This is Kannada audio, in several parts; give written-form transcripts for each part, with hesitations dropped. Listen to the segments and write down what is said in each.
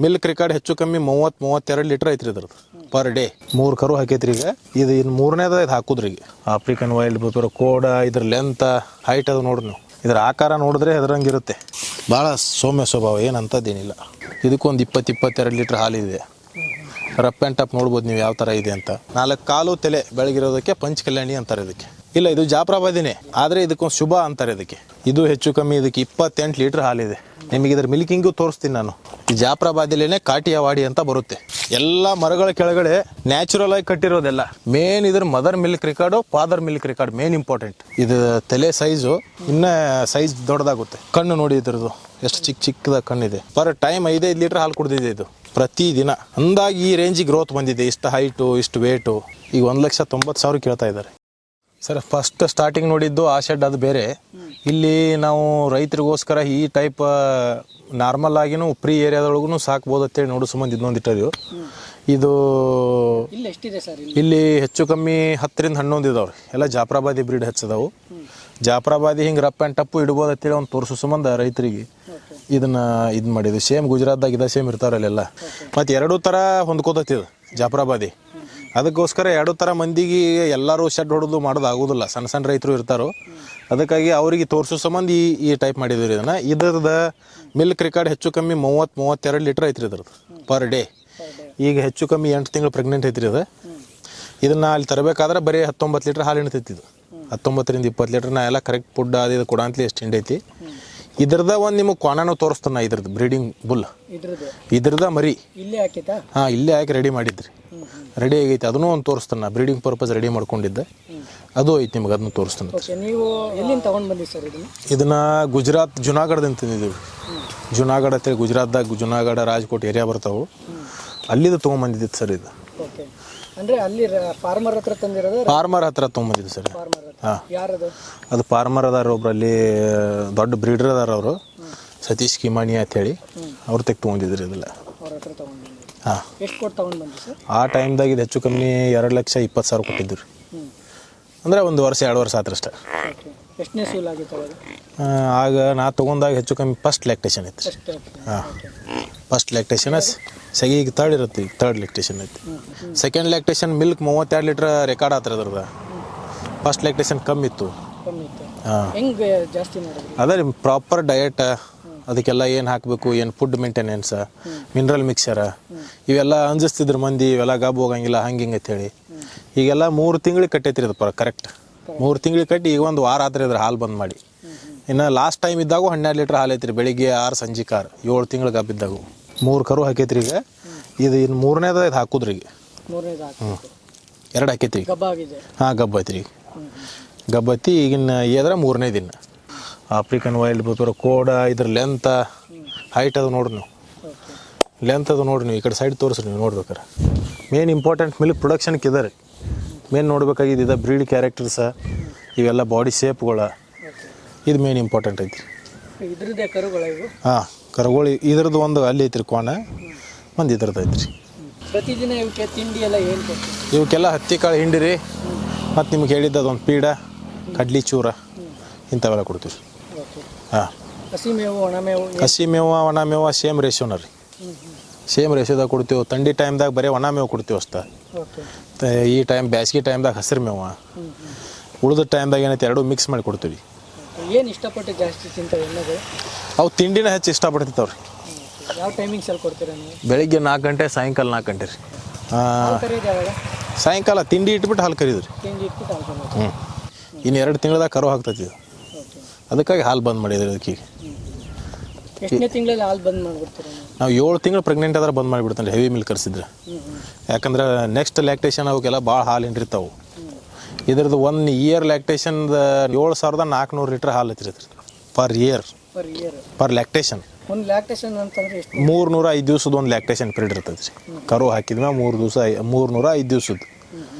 ಮಿಲ್ಕ್ ರೆಕಾರ್ಡ್ ಹೆಚ್ಚು ಕಮ್ಮಿ 30-32 ಲೀಟರ್ ಐತ್ರಿ ಇದ್ರದ್ದು ಪರ್ ಡೇ. 3 ಕರು ಹಾಕೈತ್ರಿ ಈಗ. ಇದು ಇನ್ನು 3ನೇದ ಇದು ಹಾಕುದ್ರಿ ಈಗ. ಆಫ್ರಿಕನ್ ವೈಲ್ಡ್ ಬುಫೆಲೋ ಕೋಡ ಇದ್ರ ಲೆಂತ್ ಹೈಟ್ ಅದು ನೋಡ್ರಿ ನೀವು. ಇದ್ರ ಆಕಾರ ನೋಡಿದ್ರೆ ಹೆದರಂಗಿರುತ್ತೆ. ಭಾಳ ಸೌಮ್ಯ ಸ್ವಭಾವ, ಏನಂತದ್ದೇನಿಲ್ಲ. ಇದಕ್ಕೊಂದು 20-22 ಲೀಟರ್ ಹಾಲಿದೆ. ರಪ್ ಆ್ಯಂಡ್ ಟಪ್ ನೋಡ್ಬೋದು ನೀವು ಯಾವ ಥರ ಇದೆ ಅಂತ. 4 ಕಾಲು ತಲೆ ಬೆಳಗಿರೋದಕ್ಕೆ ಪಂಚ್ ಕಲ್ಯಾಣಿ ಅಂತಾರೆ ಇದಕ್ಕೆ. ಇಲ್ಲ, ಇದು ಜಾಫ್ರಾಬಾದಿನೇ, ಆದರೆ ಇದಕ್ಕೊಂದು ಶುಭ ಅಂತಾರೆ ಇದಕ್ಕೆ. ಇದು ಹೆಚ್ಚು ಕಮ್ಮಿ ಇದಕ್ಕೆ 28 ಲೀಟರ್ ಹಾಲಿದೆ. ನಿಮಗೆ ಇದ್ರ ಮಿಲ್ಕಿಂಗು ತೋರಿಸ್ತೀನಿ ನಾನು. ಈ ಜಾಫ್ರಾಬಾದಿಲೇನೆ ಕಾಟಿಯಾವಾಡಿ ಅಂತ ಬರುತ್ತೆ. ಎಲ್ಲ ಮರಗಳ ಕೆಳಗಡೆ ನ್ಯಾಚುರಲ್ ಆಗಿ ಕಟ್ಟಿರೋದೆಲ್ಲ. ಮೇನ್ ಇದ್ರ mother milk record, father milk record main important. ಇದು ತಲೆ ಸೈಜು ಇನ್ನ ಸೈಜ್ ದೊಡ್ಡದಾಗುತ್ತೆ. ಕಣ್ಣು ನೋಡಿ ಇದ್ರದ್ದು ಎಷ್ಟು ಚಿಕ್ಕದ ಕಣ್ಣಿದೆ. ಪರ್ ಟೈಮ್ 5 ಲೀಟರ್ ಹಾಲು ಕುಡ್ದಿದೆ ಇದು ಪ್ರತಿದಿನ. ಅಂದಾಗಿ ಈ ರೇಂಜಿಗೆ ಗ್ರೋತ್ ಬಂದಿದೆ. ಇಷ್ಟು ಹೈಟು, ಇಷ್ಟು ವೇಟು. ಈಗ 1,90,000 ಕೇಳ್ತಾ ಇದ್ದಾರೆ ಸರ್. ಫಸ್ಟ್ ಸ್ಟಾರ್ಟಿಂಗ್ ನೋಡಿದ್ದು ಆ ಶೆಡ್ ಅದು ಬೇರೆ. ಇಲ್ಲಿ ನಾವು ರೈತರಿಗೋಸ್ಕರ ಈ ಟೈಪ್ ನಾರ್ಮಲ್ ಆಗಿನೂ ಫ್ರೀ ಏರಿಯಾದೊಳಗೂ ಸಾಕ್ಬೋದು ಅಂತೇಳಿ ನೋಡು ಸಂಬಂಧ ಇನ್ನೊಂದು ಇಟ್ಟದು. ಇದು ಇಲ್ಲಿ ಹೆಚ್ಚು ಕಮ್ಮಿ 10-11 ಇದಾವ್ರಿ. ಎಲ್ಲ ಜಾಫ್ರಾಬಾದಿ ಬ್ರೀಡ್ ಹಚ್ಚದವು. ಜಾಫ್ರಾಬಾದಿ ಹಿಂಗೆ ರಪ್ ಆ್ಯಂಡ್ ಟಪ್ಪು ಇಡ್ಬೋದು ಅಂತೇಳಿ ಒಂದು ತೋರಿಸೋ ಸಂಬಂಧ ರೈತರಿಗೆ ಇದನ್ನ ಇದು ಮಾಡಿದ್ವಿ. ಸೇಮ್ ಗುಜರಾತ್ದಾಗ ಇದ ಸೇಮ್ ಇರ್ತಾರಲ್ಲೆಲ್ಲ. ಮತ್ತು 2 ಥರ ಹೊಂದ್ಕೋತೈತಿ ಇದು ಜಾಫ್ರಾಬಾದಿ. ಅದಕ್ಕೋಸ್ಕರ 2 ಥರ ಮಂದಿಗೆ ಎಲ್ಲರೂ ಶೆಡ್ ಹೊಡೆದು ಮಾಡೋದು ಆಗೋದಿಲ್ಲ. ಸಣ್ಣ ಸಣ್ಣ ರೈತರು ಇರ್ತಾರೋ, ಅದಕ್ಕಾಗಿ ಅವರಿಗೆ ತೋರಿಸೋ ಸಂಬಂಧ ಈ ಟೈಪ್ ಮಾಡಿದ್ವಿ ಇದನ್ನು. ಇದ್ರದ್ದು ಮಿಲ್ಕ್ ರೆಕಾರ್ಡ್ ಹೆಚ್ಚು ಕಮ್ಮಿ 30-32 ಲೀಟರ್ ಐತ್ರಿ ಇದ್ರದ್ದು ಪರ್ ಡೇ. ಈಗ ಹೆಚ್ಚು ಕಮ್ಮಿ 8 ತಿಂಗಳು ಪ್ರೆಗ್ನೆಂಟ್ ಐತ್ರಿ ಅದು. ಇದನ್ನು ಅಲ್ಲಿ ತರಬೇಕಾದ್ರೆ ಬರೀ 19 ಲೀಟರ್ ಹಾಲು ಹಿಡಿತೈತಿ ಇದು. 19-20 ಲೀಟರ್. ನಾ ಎಲ್ಲ ಕರೆಕ್ಟ್ ಫುಡ್ ಅದು ಕೊಡಂತಲೇ ಎಷ್ಟು ಹಿಂಡೈತಿ. ಇದ್ರದ ಒಂದು ನಿಮಗೆ ಕೋಣನೂ ತೋರಿಸ್ತಾನೆ. ಇದ್ರದ್ದು ಬ್ರೀಡಿಂಗ್ ಬುಲ್ ಇದ್ರದ ಮರಿ ಹಾಂ ಇಲ್ಲೇ ಹಾಕಿ ರೆಡಿ ಮಾಡಿದ್ರಿ. ರೆಡಿ ಆಗೈತಿ. ಅದನ್ನೂ ಒಂದು ತೋರಿಸ್ತಾನೆ. ಬ್ರೀಡಿಂಗ್ ಪರ್ಪಸ್ ರೆಡಿ ಮಾಡ್ಕೊಂಡಿದ್ದೆ. ಅದು ಐತಿ ನಿಮ್ಗೆ, ಅದನ್ನು ತೋರಿಸ್ತಾನೆ. ಇದನ್ನ ಗುಜರಾತ್ ಜುನಾಗಢದಿಂದ ತಂದಿದ್ದೀವಿ. ಜುನಾಗಢ ಅಂತೇಳಿ ಗುಜರಾತ್ದಾಗ ಜುನಾಗಢ ರಾಜ್ಕೋಟ್ ಏರಿಯಾ ಬರ್ತಾವೆ. ಅಲ್ಲಿದ್ದು ತೊಗೊಂಬಂದಿದ್ದು ಸರ್ ಇದು. ಫಾರ್ಮರ್ ಹತ್ರ ತೊಗೊಂಬಂದಿದ್ದು ಸರ್. ಹಾಂ, ಅದು ಫಾರ್ಮರ್ ಅದಾರ ಒಬ್ರಲ್ಲಿ ದೊಡ್ಡ ಬ್ರೀಡರ್ ಅದಾರ ಅವರು, ಸತೀಶ್ ಕಿಮಾಣಿ ಅಂತೇಳಿ. ಅವ್ರ ತೆಗೆ ತೊಗೊಂಡಿದ್ರಿ ಇದೆಲ್ಲ. ಹಾಂ, ಆ ಟೈಮ್ದಾಗ ಇದು ಹೆಚ್ಚು ಕಮ್ಮಿ 2,20,000 ಕೊಟ್ಟಿದ್ರು. ಅಂದರೆ 1 ವರ್ಷ 2 ವರ್ಷ ಆತ್ರ ಅಷ್ಟೇ. ಆಗ ನಾ ತೊಗೊಂಡಾಗ ಹೆಚ್ಚು ಕಮ್ಮಿ ಫಸ್ಟ್ ಲ್ಯಾಕ್ಟೇಷನ್ ಐತಿ. ಹಾಂ, ಫಸ್ಟ್ ಲ್ಯಾಕ್ಟೇಷನ್ ಸೆಗಿಗೆ ತರ್ಡ್ ಇರುತ್ತೆ. ತರ್ಡ್ ಲ್ಯಾಕ್ಟೇಷನ್ ಐತಿ. Second lactation milk 32 litre record ಆತ್ರ ಅದ್ರದ. ಫಸ್ಟ್ ಲ್ಯಾಕ್ಟೇಷನ್ ಕಮ್ಮಿ ಇತ್ತು. ಹಾಂ, ಅದೇ ರೀ ಪ್ರಾಪರ್ ಡಯಟ್, ಅದಕ್ಕೆಲ್ಲ ಏನು ಹಾಕಬೇಕು, ಏನು ಫುಡ್ ಮೇಂಟೆನೆನ್ಸ್, ಮಿನರಲ್ ಮಿಕ್ಸರ ಇವೆಲ್ಲ ಅಂಜಿಸ್ತಿದ್ರು ಮಂದಿ. ಇವೆಲ್ಲ ಗಬ್ ಹೋಗಂಗಿಲ್ಲ ಹಂಗೆ ಹಿಂಗೆ ಅಂತೇಳಿ. ಈಗೆಲ್ಲ 3 ತಿಂಗಳಿಗೆ ಕಟ್ಟೈತ್ರಿ ಅದು ಕರೆಕ್ಟ್. 3 ತಿಂಗಳಿಗೆ ಕಟ್ಟಿ ಈಗ 1 ವಾರ ಆದ್ರೆ ಇದ್ರ ಹಾಲು ಬಂದ್ ಮಾಡಿ. ಇನ್ನು ಲಾಸ್ಟ್ ಟೈಮ್ ಇದ್ದಾಗ 12 ಲೀಟರ್ ಹಾಲು ಐತ್ರಿ. ಬೆಳಿಗ್ಗೆ 6 ಸಂಜೆ 6 7 ತಿಂಗಳು ಗಬ್ಬಿದ್ದಾಗ 3 ಕರು ಹಾಕೈತ್ರಿ ಈಗ. ಇದು ಇನ್ನು 3ನೇದ ಇದು ಹಾಕುದ್ರಿ ಈಗ. 2 ಹಾಕೈತ್ರಿ. ಹಾಂ, ಗಬ್ಬ ಐತ್ರಿ ಈಗ. ಗಬ್ಬ ಐತಿ ಈಗಿನ ಏದ್ರ 3ನೇ ದಿನ. ಆಫ್ರಿಕನ್ ವೈಲ್ಡ್ ಬುಫೆಲೋ ಕೋಡ ಇದ್ರ ಲೆಂತ್ ಹೈಟ್ ಅದು ನೋಡ್ರಿ ನೀವು. ಲೆಂತ್ ಅದು ನೋಡ್ರಿ ನೀವು. ಈ ಕಡೆ ಸೈಡ್ ತೋರಿಸ್ರಿ ನೀವು ನೋಡ್ಬೇಕಾರೆ. ಮೇನ್ ಇಂಪಾರ್ಟೆಂಟ್ ಮಿಲ್ಕ್ ಪ್ರೊಡಕ್ಷನ್ಗೆ ಇದೆ ರೀ. ಮೇನ್ ನೋಡ್ಬೇಕಾಗಿದೆ ಇದು ಬ್ರೀಡ್ ಕ್ಯಾರೆಕ್ಟರ್ಸ, ಇವೆಲ್ಲ ಬಾಡಿ ಶೇಪ್ಗಳು. ಇದು ಮೇನ್ ಇಂಪಾರ್ಟೆಂಟ್ ಐತಿ. ಹಾಂ, ಕರುಗಳು ಇದ್ರದ್ದು ಒಂದು ಅಲ್ಲಿ ಐತ್ರಿ ಕೋಣ, ಒಂದು ಇದ್ರದ್ದು ಐತ್ರಿ. ಪ್ರತಿದಿನ ಇವಕ್ಕೆ ತಿಂಡಿ ಎಲ್ಲ ಏನು ಕೊಡ್ತೀವಿ? ಇವಕ್ಕೆಲ್ಲ ಹತ್ತಿ ಕಾಳು ಹಿಂಡಿರಿ, ಮತ್ತು ನಿಮ್ಗೆ ಹೇಳಿದ್ದು ಅದೊಂದು ಪೀಡ, ಕಡ್ಲಿ ಚೂರ ಇಂಥವೆಲ್ಲ ಕೊಡ್ತೀವಿ. ಹಾಂ, ಹಸಿಮೇವು ಒಣಮೇವು? ಹಸಿಮೇವು ಒಣಮೇವು ಸೇಮ್ ರೇಷೋನ ರೀ. ಸೇಮ್ ರೇಷೋದಾಗ ಕೊಡ್ತೀವಿ. ಥಂಡಿ ಟೈಮ್ದಾಗ ಬರೀ ಒಣಮೇವು ಕೊಡ್ತೀವಿ ಅಷ್ಟೇ. ಈ ಟೈಮ್ ಬ್ಯಾಸ್ಗೆ ಟೈಮ್ದಾಗ ಹಸಿರು ಮೇವು, ಉಳಿದ ಟೈಮ್ದಾಗ ಏನೈತೆ 2 ಮಿಕ್ಸ್ ಮಾಡಿ ಕೊಡ್ತೀವಿ. ಏನು ಇಷ್ಟಪಟ್ಟು ಜಾಸ್ತಿ ತಿಂತಾವೆ ಎಣ್ಣೆಗಳು? ಅವು ತಿಂಡಿನ ಹೆಚ್ಚು ಇಷ್ಟಪಡ್ತಿರ್ತಾವ್ರಿ. ಯಾವ ಟೈಮಿಂಗ್ಸಲ್ಲಿ ಕೊಡ್ತೀರಾ ನೀವು? ಬೆಳಿಗ್ಗೆ 4 ಗಂಟೆ, ಸಾಯಂಕಾಲ 4 ಗಂಟೆ ರೀ. ಸಾಯಂಕಾಲ ತಿಂಡಿ ಇಟ್ಬಿಟ್ಟು ಹಾಲು ಕರೀದ್ರಿ. ಇನ್ನು 2 ತಿಂಗಳದಾಗ ಕರು ಹಾಕ್ತೈತಿ. ಅದಕ್ಕಾಗಿ ಹಾಲು ಬಂದ್ ಮಾಡಿದ್ರಿ. ಅದಕ್ಕೆ ಎಷ್ಟನೇ ತಿಂಗಳಲ್ಲಿ ಹಾಲು ಬಂದ್ ಮಾಡಿಬಿಡ್ತೀರಾ? ನಾವು 7 ತಿಂಗಳು ಪ್ರೆಗ್ನೆಂಟ್ ಆದ್ರೆ ಬಂದ್ ಮಾಡಿಬಿಡ್ತಾನೆ ಹೆವಿ ಮಿಲ್ಕ್ ಕರ್ಸಿದ್ರೆ. ಯಾಕಂದ್ರೆ ನೆಕ್ಸ್ಟ್ ಲ್ಯಾಕ್ಟೇಷನ್ ಅವಕ್ಕೆಲ್ಲ ಭಾಳ ಹಾಲು ಹಿಂಡಿರ್ತಾವೆ. ಇದ್ರದ್ದು 1 ಇಯರ್ ಲ್ಯಾಕ್ಟೇಷನ್ 7,400 ಲೀಟರ್ ಹಾಲು ಐತ್ರಿ ಪರ್ ಇಯರ್. Per lactation. ಒಂದು ಲ್ಯಾಕ್ಟೇಷನ್ ಅಂತಂದ್ರೆ ಎಷ್ಟು? 305 ದಿವಸದ ಒಂದು ಲ್ಯಾಕ್ಟೇಷನ್ ಪೀರಿಯಡ್ ಇರ್ತೈತೆ ರೀ. ಕರು ಹಾಕಿದ್ಮೇಲೆ 305 ದಿವಸದ್ದು.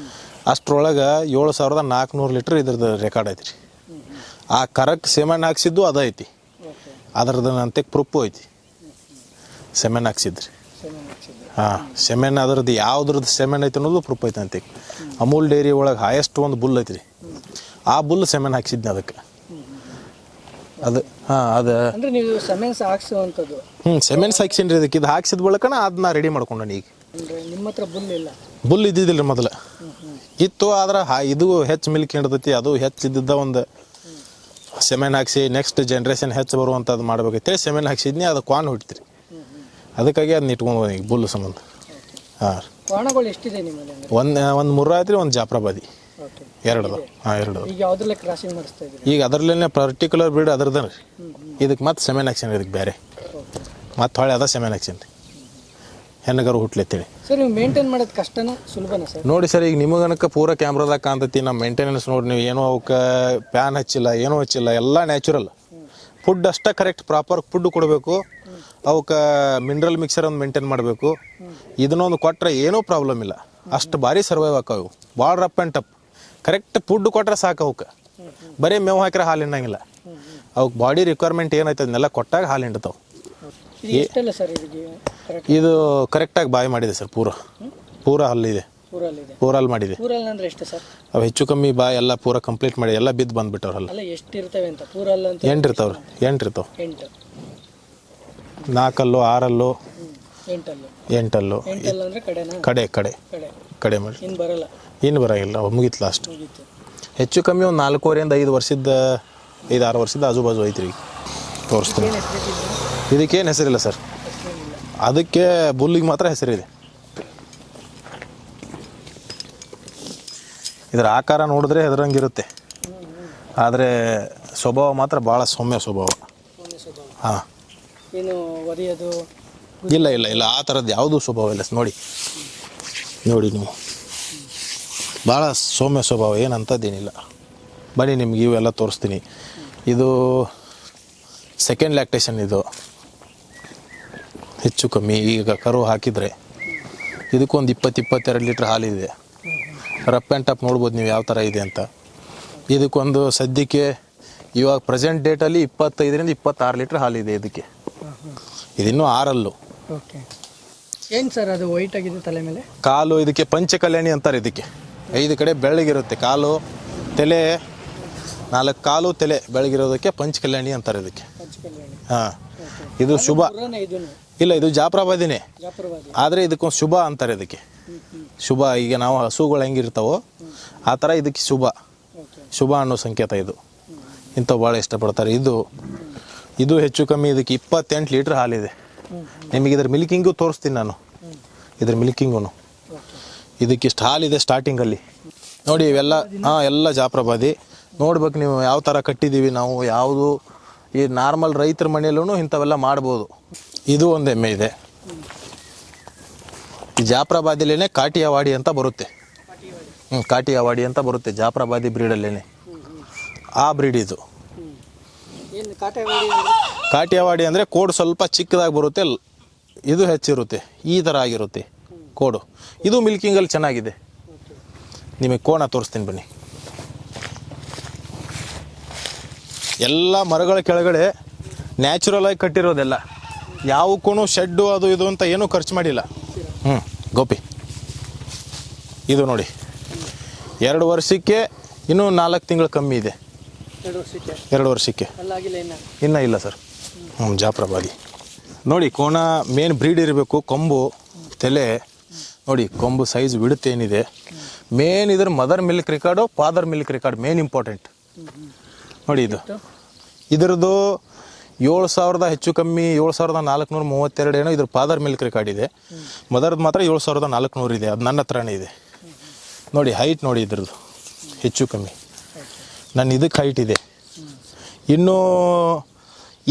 ಅಷ್ಟರೊಳಗೆ 7,400 ಲೀಟ್ರ್ ಇದ್ರದ್ದು ರೆಕಾರ್ಡ್ ಐತಿ ರೀ. ಆ ಕರಕ್ಕೆ ಸೆಮೆನ್ ಹಾಕ್ಸಿದ್ದು ಅದು ಐತಿ. ಅದ್ರದ್ದು ನಂತೆ ಪ್ರೂಫು ಐತಿ. ಸೆಮೆನ್ ಹಾಕ್ಸಿದ್ರಿ. ಹಾಂ, ಸೆಮೆನ್ ಅದ್ರದ್ದು ಯಾವ್ದ್ರದ್ದು ಸೆಮೆನ್ ಐತೆ ಅನ್ನೋದು ಪ್ರೂಫ್ ಐತೆ ಅಂತ. ಅಮೂಲ್ ಡೈರಿ ಒಳಗೆ ಹೈಯೆಸ್ಟ್ ಒಂದು ಬುಲ್ ಐತಿ ರೀ. ಆ ಬುಲ್ ಸೆಮೆನ್ ಹಾಕ್ಸಿದ್ನಿ ಅದಕ್ಕೆ. ಅದು ಹಾಂ ಅದು ಅಂದ್ರೆ ನೀವು ಸೆಮೆನ್ಸ್ ಹಾಕ್ಸುವಂಥದ್ದು ಸೆಮೆನ್ಸ್ ಹಾಕ್ಸಿನ್ರಿ ಇದಕ್ಕೆ ಇದು ಹಾಕ್ಸಿದ ಬಳಕನ ಅದನ್ನ ರೆಡಿ ಮಾಡ್ಕೊಂಡೀನಿ ಈಗ. ಅಂದ್ರೆ ನಿಮ್ಮ ಹತ್ರ ಬುಲ್ ಇಲ್ಲ? ಬುಲ್ ಇದ್ದಿದ್ದಿಲ್ಲ ರೀ ಮೊದಲು, ಇತ್ತು ಆದ್ರೆ ಇದು ಹೆಚ್ಚು ಮಿಲ್ಕ್ ಹಿಡ್ದೈತಿ, ಅದು ಹೆಚ್ಚು ಇದ್ದಿದ್ದ ಒಂದು ಸೆಮೆನ್ ಹಾಕ್ಸಿ ನೆಕ್ಸ್ಟ್ ಜನ್ರೇಷನ್ ಹೆಚ್ಚು ಬರುವಂಥದ್ದು ಮಾಡ್ಬೇಕೈತೆ ಸೆಮೆನ್ ಹಾಕ್ಸಿದ್ನಿ, ಅದು ಕ್ವಾನ್ ಹೊಡಿತ್ರಿ, ಅದಕ್ಕಾಗಿ ಅದನ್ನ ಇಟ್ಕೊಂಡು ಈಗ ಬುಲ್ ಸಂಬಂಧ. ಹಾಂ ಕ್ವಾಣಗಳು ಎಷ್ಟಿದೆ ನಿಮ್ಮಲ್ಲಿ? ಒಂದು ಮುರ್ರಾ ಐತ್ರಿ, ಒಂದು ಜಾಫ್ರಾಬಾದಿ, ಓಕೆ. ಎರಡದು. ಹಾಂ ಎರಡು. ಈಗ ಯಾವುದ್ರಲ್ಲೇ ಕ್ರಾಸಿಂಗ್ ಮಾಡಿಸ್ತಾ ಇದ್ದೀರಿ? ಈಗ ಅದರಲ್ಲೇ ಪರ್ಟಿಕ್ಯುಲರ್ ಬ್ರೀಡ್ ಅದ್ರದ್ದು ರೀ. ಇದಕ್ಕೆ ಮತ್ತೆ ಸೆಮೆನ್ ಹಾಕ್ಸೀನಿ, ಇದಕ್ಕೆ ಬೇರೆ ಮತ್ತೆ ಹೊಳೆ ಅದ ಸೆಮೆನ್ ಹಾಕ್ಸೀನಿ ರೀ, ಹೆಣ್ಣಗಾರು ಹುಟ್ಲೆತ್ತೇಳಿ. ಸರ್ ನೀವು ಮೇಂಟೈನ್ ಮಾಡೋದು ಕಷ್ಟನಾ ಸುಲಭನಾ ಸರ್? ನೋಡಿ ಸರ್, ಈಗ ನಿಮಗನಕ ಪೂರ ಕ್ಯಾಮ್ರಾದಾಗ ಕಾಣ್ತೈತಿ, ನಮ್ಮ ಮೇಂಟೆನೆನ್ಸ್ ನೋಡಿ ನೀವು ಏನೋ ಅವಕ್ಕೆ ಪ್ಯಾನ್ ಹಚ್ಚಿಲ್ಲ, ಏನೂ ಹಚ್ಚಿಲ್ಲ, ಎಲ್ಲ ನ್ಯಾಚುರಲ್ ಫುಡ್ ಅಷ್ಟೇ ಕರೆಕ್ಟ್ ಪ್ರಾಪರ್ ಫುಡ್ ಕೊಡಬೇಕು, ಅವಕ್ಕೆ ಮಿನರಲ್ ಮಿಕ್ಸರ್ ಒಂದು ಮೇಂಟೈನ್ ಮಾಡಬೇಕು. ಇದನ್ನೊಂದು ಕೊಟ್ಟರೆ ಏನೂ ಪ್ರಾಬ್ಲಮ್ ಇಲ್ಲ, ಅಷ್ಟು ಭಾರಿ ಸರ್ವೈವ್ ಆಕಾವು, ಭಾಳ rough and tough. Correct food ಕೊಟ್ಟರೆ ಸಾಕು ಅವಕ್ಕೆ, ಬರೀ ಮೇವು ಹಾಕಿದ್ರೆ ಹಾಲು ಹಿಂಡಂಗಿಲ್ಲ. ಅವಕ್ಕೆ ಬಾಡಿ ರಿಕ್ವೈರ್ಮೆಂಟ್ ಏನೈತೆ ಅದನ್ನೆಲ್ಲ ಕೊಟ್ಟಾಗ ಹಾಲು ಹಿಂಡ್ತಾವೆ. ಎಷ್ಟಲ್ಲ ಸರ್ ಇದಕ್ಕೆ ಕರೆಕ್ಟ್? ಇದು ಕರೆಕ್ಟಾಗಿ ಬಾಯಿ ಮಾಡಿದೆ ಸರ್, ಪೂರ ಹಲ್ಲಿದೆ, ಪೂರ ಹಲ್ಲು ಮಾಡಿದೆ. ಪೂರಲ್ ಅಂದ್ರೆ ಎಷ್ಟು ಸರ್? ಅವು ಹೆಚ್ಚು ಕಮ್ಮಿ ಬಾಯಿ ಎಲ್ಲ ಪೂರ ಕಂಪ್ಲೀಟ್ ಮಾಡಿ ಎಲ್ಲ ಬಿದ್ದು ಬಂದ್ಬಿಟ್ಟವ್ರು ಹಲ್ಲು. ಅಲ್ಲ ಎಷ್ಟು ಇರ್ತವೆ ಅಂತ? ಪೂರಲ್ ಅಂತ 8 ಇರ್ತಾವ್ರಿ, 8 ಇರ್ತಾವೆ. 8 4 ಹಲ್ಲು, 6 ಹಲ್ಲು, 8 ಅಲ್ಲು. 8 ಹಲ್ಲು. 8 ಅಲ್ಲ ಅಂದ್ರೆ ಕಡೆನಾ? ಕಡೆ ಮಾಡಿ ಇನ್ನು ಬರಲ್ಲ, ಇನ್ನು ಬರೋಂಗಿಲ್ಲ, ಮುಗೀತು ಲಾಸ್ಟ್. ಮುಗೀತು. ಹೆಚ್ಚು ಕಮ್ಮಿ ಒಂದು 4.5 5 ವರ್ಷದ 5-6 ವರ್ಷದ ಆಜು ಬಾಜು ಐತ್ರಿ. ಈಗ ತೋರಿಸ್ತೀನಿ. ಏನು ಹೆಸರಿಟ್ಟಿದ್ದೀರಾ? ಇದಕ್ಕೇನು ಹೆಸರಿಲ್ಲ ಸರ್, ಅದಕ್ಕೆ ಬುಲ್ಲಿಗೆ ಮಾತ್ರ ಹೆಸರಿದೆ. ಇದರ ಆಕಾರ ನೋಡಿದ್ರೆ ಹೆದರಂಗಿರುತ್ತೆ, ಆದರೆ ಸ್ವಭಾವ ಮಾತ್ರ ಭಾಳ ಸೌಮ್ಯ ಸ್ವಭಾವ. ಹಾಂ, ಏನು ಒರೆಯೋದು? ಇಲ್ಲ ಆ ಥರದ್ದು ಯಾವುದೂ ಸ್ವಭಾವ ಇಲ್ಲ. ನೋಡಿ ನೀವು, ಭಾಳ ಸೌಮ್ಯ ಸ್ವಭಾವ, ಏನಂಥದ್ದೇನಿಲ್ಲ. ಬನ್ನಿ ನಿಮ್ಗೆ ಇವೆಲ್ಲ ತೋರಿಸ್ತೀನಿ. ಇದು ಸೆಕೆಂಡ್ ಲ್ಯಾಕ್ಟೇಷನ್, ಇದು ಹೆಚ್ಚು ಕಮ್ಮಿ. ಈಗ ಕರು ಹಾಕಿದರೆ ಇದಕ್ಕೊಂದು 20-22 ಲೀಟ್ರ್ ಹಾಲಿದೆ. ರಫ್ ಆ್ಯಂಡ್ ಟಪ್ ನೋಡ್ಬೋದು ನೀವು ಯಾವ ಥರ ಇದೆ ಅಂತ. ಇದಕ್ಕೊಂದು ಸದ್ಯಕ್ಕೆ ಇವಾಗ ಪ್ರೆಸೆಂಟ್ ಡೇಟಲ್ಲಿ 25-26 ಲೀಟ್ರ್ ಹಾಲಿದೆ ಇದಕ್ಕೆ. ಇದಿನ್ನೂ 6 ಹಲ್ಲು. ಓಕೆ. ಏನು ಸರ್ ಅದು ವೈಟ್ ಆಗಿದೆ ತಲೆ ಮೇಲೆ? ಕಾಲು ಇದಕ್ಕೆ ಪಂಚಕಲ್ಯಾಣಿ ಅಂತಾರೆ. ಇದಕ್ಕೆ 5 ಕಡೆ ಬೆಳ್ಳಗಿರುತ್ತೆ ಕಾಲು, ತಲೆ 4 ಕಾಲು, ತಲೆ ಬೆಳಗಿರೋದಕ್ಕೆ ಪಂಚಕಲ್ಯಾಣಿ ಅಂತಾರೆ ಇದಕ್ಕೆ. ಹಾಂ, ಇದು ಶುಭ ಇಲ್ಲ, ಇದು ಜಾಫ್ರಾಬಾದಿನೇ, ಆದರೆ ಇದಕ್ಕೊಂದು ಶುಭ ಅಂತಾರೆ ಇದಕ್ಕೆ. ಶುಭ, ಈಗ ನಾವು ಹಸುಗಳು ಹೆಂಗಿರ್ತಾವೋ ಆ ಥರ ಇದಕ್ಕೆ ಶುಭ ಅನ್ನೋ ಸಂಕೇತ ಇದು. ಇಂಥವು ಭಾಳ ಇಷ್ಟಪಡ್ತಾರೆ. ಇದು ಹೆಚ್ಚು ಕಮ್ಮಿ ಇದಕ್ಕೆ 28 ಲೀಟ್ರ್ ಹಾಲಿದೆ. ನಿಮಗೆ ಇದ್ರ ಮಿಲ್ಕಿಂಗು ತೋರಿಸ್ತೀನಿ ನಾನು, ಇದ್ರ ಮಿಲ್ಕಿಂಗು. ಇದಕ್ಕಿಷ್ಟು ಹಾಲಿದೆ ಸ್ಟಾರ್ಟಿಂಗಲ್ಲಿ ನೋಡಿ. ಇವೆಲ್ಲ ಎಲ್ಲ ಜಾಫ್ರಾಬಾದಿ. ನೋಡ್ಬೇಕು ನೀವು ಯಾವ ಥರ ಕಟ್ಟಿದ್ದೀವಿ ನಾವು. ಯಾವುದು ಈ ನಾರ್ಮಲ್ ರೈತರ ಮನೆಯಲ್ಲೂ ಇಂಥವೆಲ್ಲ ಮಾಡ್ಬೋದು. ಇದು ಒಂದು ಎಮ್ಮೆ ಇದೆ, ಈ ಜಾಫ್ರಾಬಾದಿಲೇನೆ ಕಾಟಿಯಾವಾಡಿ ಅಂತ ಬರುತ್ತೆ. ಕಾಟಿಯಾವಾಡಿ ಅಂತ ಬರುತ್ತೆ ಜಾಫ್ರಾಬಾದಿ ಬ್ರೀಡಲ್ಲೇನೆ. ಆ ಬ್ರೀಡ್ ಇದು. ಕಾಟಿಯಾವಾಡಿ ಅಂದರೆ ಕೋಡ್ ಸ್ವಲ್ಪ ಚಿಕ್ಕದಾಗಿ ಬರುತ್ತೆ, ಇದು ಹೆಚ್ಚಿರುತ್ತೆ, ಈ ಥರ ಆಗಿರುತ್ತೆ ಕೋಡು. ಇದು ಮಿಲ್ಕಿಂಗಲ್ಲಿ ಚೆನ್ನಾಗಿದೆ. ನಿಮಗೆ ಕೋಣ ತೋರಿಸ್ತೀನಿ ಬನ್ನಿ. ಎಲ್ಲ ಮರಗಳ ಕೆಳಗಡೆ ನ್ಯಾಚುರಲಾಗಿ ಕಟ್ಟಿರೋದೆಲ್ಲ, ಯಾವಕ್ಕೂ ಶೆಡ್ಡು ಅದು ಇದು ಅಂತ ಏನೂ ಖರ್ಚು ಮಾಡಿಲ್ಲ. ಗೋಪಿ ಇದು ನೋಡಿ, 2 ವರ್ಷಕ್ಕೆ ಇನ್ನೂ 4 ತಿಂಗಳು ಕಮ್ಮಿ ಇದೆ. 2 ವರ್ಷಕ್ಕೆ ಇನ್ನೂ ಇಲ್ಲ ಸರ್. ಜಾಫ್ರಾಬಾದಿ ನೋಡಿ. ಕೋಣ ಮೇನ್ ಬ್ರೀಡ್ ಇರಬೇಕು. ಕೊಂಬು, ತಲೆ ನೋಡಿ, ಕೊಂಬು ಸೈಜ್ ಬಿಡುತ್ತೇನಿದೆ. ಮೇನ್ ಇದ್ರ mother milk record, father milk record main important ನೋಡಿ. ಇದರದ್ದು 7,000 ಹೆಚ್ಚು ಕಮ್ಮಿ 7,432 ಏನೋ ಇದ್ರ ಫಾದರ್ ಮಿಲ್ಕ್ ರೆಕಾರ್ಡ್ ಇದೆ. ಮದರ್ದು ಮಾತ್ರ 7,400 ಇದೆ. ಅದು ನನ್ನ ಹತ್ರನೇ ಇದೆ ನೋಡಿ. ಹೈಟ್ ನೋಡಿ ಇದ್ರದ್ದು ಹೆಚ್ಚು ಕಮ್ಮಿ ನನ್ನ ಇದಕ್ಕೆ ಹೈಟ್ ಇದೆ. ಇನ್ನೂ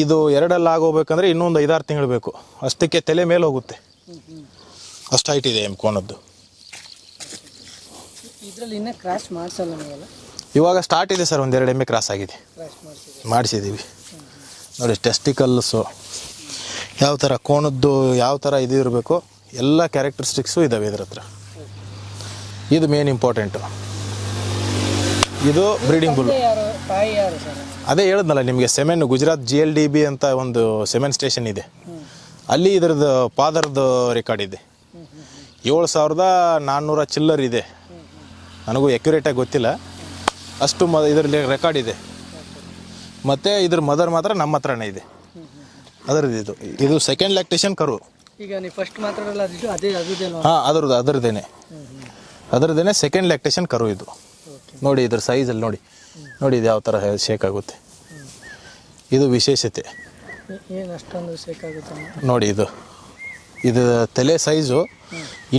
ಇದು 2 ಆಗೋಗ್ಬೇಕಂದ್ರೆ ಇನ್ನೊಂದು 5-6 ತಿಂಗಳು ಬೇಕು. ಅಷ್ಟಕ್ಕೆ ತಲೆ ಮೇಲೆ ಹೋಗುತ್ತೆ, ಅಷ್ಟು ಹೈಟ್ ಇದೆ ಕೋಣದ್ದು. ಇದರಲ್ಲಿ ಇನ್ನೂ ಕ್ರಾಶ್ ಮಾಡಿಸಲ್ಲ ನೀವಲ್ಲ? ಇವಾಗ ಸ್ಟಾರ್ಟ್ ಇದೆ ಸರ್, 1-2 ಎಮ್ಮೆ ಕ್ರಾಸ್ ಆಗಿದೆ, ಮಾಡಿಸಿದ್ದೀವಿ ನೋಡಿ. ಟೆಸ್ಟಿಕಲ್ಸು ಯಾವ ಥರ, ಕೋಣದ್ದು ಯಾವ ಥರ ಇದು ಇರಬೇಕು, ಎಲ್ಲ ಕ್ಯಾರೆಕ್ಟರಿಸ್ಟಿಕ್ಸು ಇದ್ದಾವೆ ಇದ್ರ ಹತ್ರ. ಇದು ಮೇನ್ ಇಂಪಾರ್ಟೆಂಟು. ಇದು ಬ್ರೀಡಿಂಗ್ ಬುಲ್. ಅದೇ ಹೇಳಿದ್ನಲ್ಲ ನಿಮಗೆ, ಸೆಮೆನ್ ಗುಜರಾತ್ GLDB ಅಂತ ಒಂದು ಸೆಮೆನ್ ಸ್ಟೇಷನ್ ಇದೆ, ಅಲ್ಲಿ ಇದ್ರದ್ದು ಫಾದರ್ದು ರೆಕಾರ್ಡ್ ಇದೆ. 7,400 ಚಿಲ್ಲರ್ ಇದೆ. ನನಗೂ ಅಕ್ಯುರೇಟಾಗಿ ಗೊತ್ತಿಲ್ಲ, ಅಷ್ಟು ಇದರಲ್ಲಿ ರೆಕಾರ್ಡ್ ಇದೆ. ಮತ್ತು ಇದ್ರ ಮದರ್ ಮಾತ್ರ ನಮ್ಮ ಹತ್ರನೇ ಇದೆ. ಅದರದ್ದು ಇದು ಸೆಕೆಂಡ್ ಲ್ಯಾಕ್ಟೇಷನ್ ಕರು. ಈಗ ನೀವು ಫಸ್ಟ್ ಮಾತಾಡಲ್ಲ ಅದು ಅದೇ ಅದುದೇನೋ. ಹಾಂ ಅದರದ್ದೇನೆ ಸೆಕೆಂಡ್ ಲ್ಯಾಕ್ಟೇಷನ್ ಕರು ಇದು. ನೋಡಿ ಇದ್ರ ಸೈಜಲ್ಲಿ ನೋಡಿ ಇದು ಯಾವ ಥರ ಶೇಕ್ ಆಗುತ್ತೆ. ಇದು ವಿಶೇಷತೆ ಏನು ಅಷ್ಟೊಂದು ಶೇಕ್ ಆಗುತ್ತೆ ನೋಡಿ. ಇದು ತಲೆ ಸೈಜು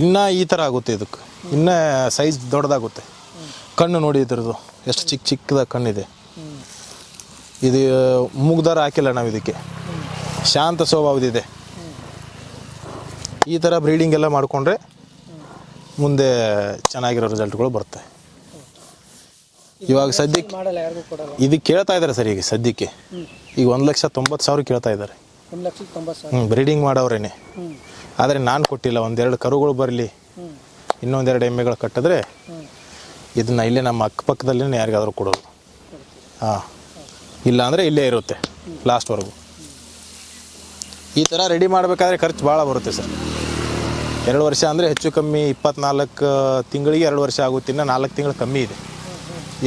ಇನ್ನೂ ಈ ಥರ ಆಗುತ್ತೆ. ಇದಕ್ಕೆ ಇನ್ನೂ ಸೈಜ್ ದೊಡ್ಡದಾಗುತ್ತೆ. ಕಣ್ಣು ನೋಡಿ ಇದ್ರದ್ದು ಎಷ್ಟು ಚಿಕ್ಕದಾಗಿ ಕಣ್ಣಿದೆ. ಇದು ಮೂಗ್ದಾರ ಹಾಕಿಲ್ಲ ನಾವು ಇದಕ್ಕೆ. ಶಾಂತ ಸ್ವಭಾವದಿದೆ. ಈ ಥರ ಬ್ರೀಡಿಂಗ್ ಎಲ್ಲ ಮಾಡಿಕೊಂಡ್ರೆ ಮುಂದೆ ಚೆನ್ನಾಗಿರೋ ರಿಸಲ್ಟ್ಗಳು ಬರ್ತವೆ. ಇವಾಗ ಸದ್ಯಕ್ಕೆ ಮಾಡಲ್ಲ, ಯಾರಿಗೂ ಕೊಡಲ್ಲ. ಇದಕ್ಕೆ ಕೇಳ್ತಾ ಇದ್ದಾರೆ ಸರ್. ಈಗ ಸದ್ಯಕ್ಕೆ ಈಗ 1,90,000 ಕೇಳ್ತಾ ಇದ್ದಾರೆ. 1,90,000 ಬ್ರೀಡಿಂಗ್ ಮಾಡೋರೇನೆ. ಆದರೆ ನಾನು ಕೊಟ್ಟಿಲ್ಲ. ಒಂದೆರಡು ಕರುಗಳು ಬರಲಿ, ಇನ್ನೊಂದೆರಡು ಎಮ್ಮೆಗಳು ಕಟ್ಟಿದ್ರೆ ಇದನ್ನ ಇಲ್ಲೇ ನಮ್ಮ ಅಕ್ಕಪಕ್ಕದಲ್ಲೇ ಯಾರಿಗಾದ್ರೂ ಕೊಡೋದು. ಹಾಂ, ಇಲ್ಲ ಅಂದರೆ ಇಲ್ಲೇ ಇರುತ್ತೆ ಲಾಸ್ಟ್ವರೆಗೂ. ಈ ಥರ ರೆಡಿ ಮಾಡಬೇಕಾದ್ರೆ ಖರ್ಚು ಭಾಳ ಬರುತ್ತೆ ಸರ್. 2 ವರ್ಷ ಅಂದರೆ ಹೆಚ್ಚು ಕಮ್ಮಿ 24 ತಿಂಗಳಿಗೆ 2 ವರ್ಷ ಆಗುತ್ತೆ. ಇನ್ನು 4 ತಿಂಗಳು ಕಮ್ಮಿ ಇದೆ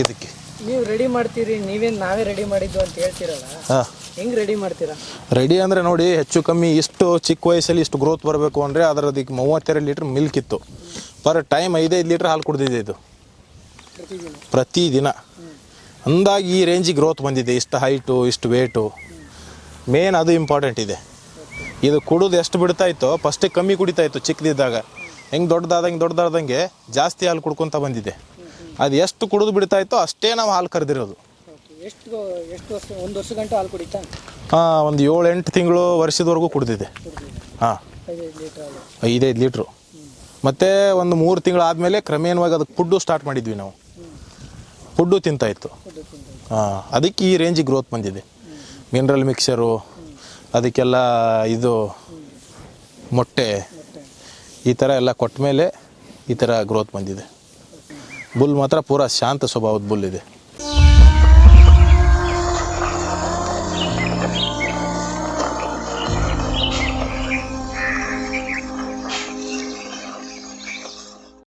ಇದಕ್ಕೆ. ನೀವು ರೆಡಿ ಮಾಡ್ತೀರಿ, ನೀವೇನು ನಾವೇ ರೆಡಿ ಮಾಡಿದ್ದು ಅಂತ ಹೇಳ್ತೀರಲ್ಲ, ಹಾಂ, ಹೆಂಗೆ ರೆಡಿ ಮಾಡ್ತೀರಾ? ರೆಡಿ ಅಂದರೆ ನೋಡಿ, ಹೆಚ್ಚು ಕಮ್ಮಿ ಇಷ್ಟು ಚಿಕ್ಕ ವಯಸ್ಸಲ್ಲಿ ಇಷ್ಟು ಗ್ರೋತ್ ಬರಬೇಕು ಅಂದರೆ ಅದಕ್ಕೆ 32 ಲೀಟ್ರ್ ಮಿಲ್ಕ್ ಇತ್ತು. ಪರ್ ಟೈಮ್ 5 ಲೀಟ್ರ್ ಹಾಲು ಕುಡ್ದಿದೆ ಇದು ಪ್ರತಿದಿನ. ಅಂದಾಗಿ ಈ ರೇಂಜಿಗೆ ಗ್ರೋತ್ ಬಂದಿದೆ. ಇಷ್ಟು ಹೈಟು, ಇಷ್ಟು ವೇಟು. ಮೇನ್ ಅದು ಇಂಪಾರ್ಟೆಂಟ್ ಇದೆ. ಇದು ಕುಡಿದು ಎಷ್ಟು ಬಿಡ್ತಾ ಇತ್ತೋ ಫಸ್ಟಿಗೆ ಕಮ್ಮಿ ಕುಡಿತಾ ಇತ್ತು ಚಿಕ್ಕದಿದ್ದಾಗ. ಹೆಂಗೆ ದೊಡ್ಡದಾದಂಗೆ ಜಾಸ್ತಿ ಹಾಲು ಕುಡ್ಕೊತ ಬಂದಿದೆ. ಅದು ಎಷ್ಟು ಕುಡಿದು ಬಿಡ್ತಾ ಇತ್ತೋ ಅಷ್ಟೇ ನಾವು ಹಾಲು ಕರೆದಿರೋದು. ಎಷ್ಟು ವರ್ಷ, 1 ವರ್ಷ ಗಂಟೆ ಹಾಲು ಕುಡಿತಾ? ಹಾಂ, ಒಂದು 7-8 ತಿಂಗಳು ವರ್ಷದವರೆಗೂ ಕುಡಿದಿದೆ. ಹಾಂ, 5 ಲೀಟ್ರ್ ಹಾಲು. 5 ಲೀಟ್ರು. ಮತ್ತು ಒಂದು 3 ತಿಂಗಳು ಆದಮೇಲೆ ಕ್ರಮೇಣವಾಗಿ ಅದಕ್ಕೆ ಫುಡ್ಡು ಸ್ಟಾರ್ಟ್ ಮಾಡಿದ್ವಿ ನಾವು. ಫುಡ್ಡು ತಿಂತಾಯಿತ್ತು. ಹಾಂ, ಅದಕ್ಕೆ ಈ ರೇಂಜಿಗೆ ಗ್ರೋತ್ ಬಂದಿದೆ. ಮಿನರಲ್ ಮಿಕ್ಸರು ಅದಕ್ಕೆಲ್ಲ ಇದು ಮೊಟ್ಟೆ ಈ ಥರ ಎಲ್ಲ ಕೊಟ್ಟ ಮೇಲೆ ಈ ಥರ ಗ್ರೋತ್ ಬಂದಿದೆ. ಬುಲ್ ಮಾತ್ರ ಪೂರಾ ಶಾಂತ ಸ್ವಭಾವದ ಬುಲ್ ಇದೆ.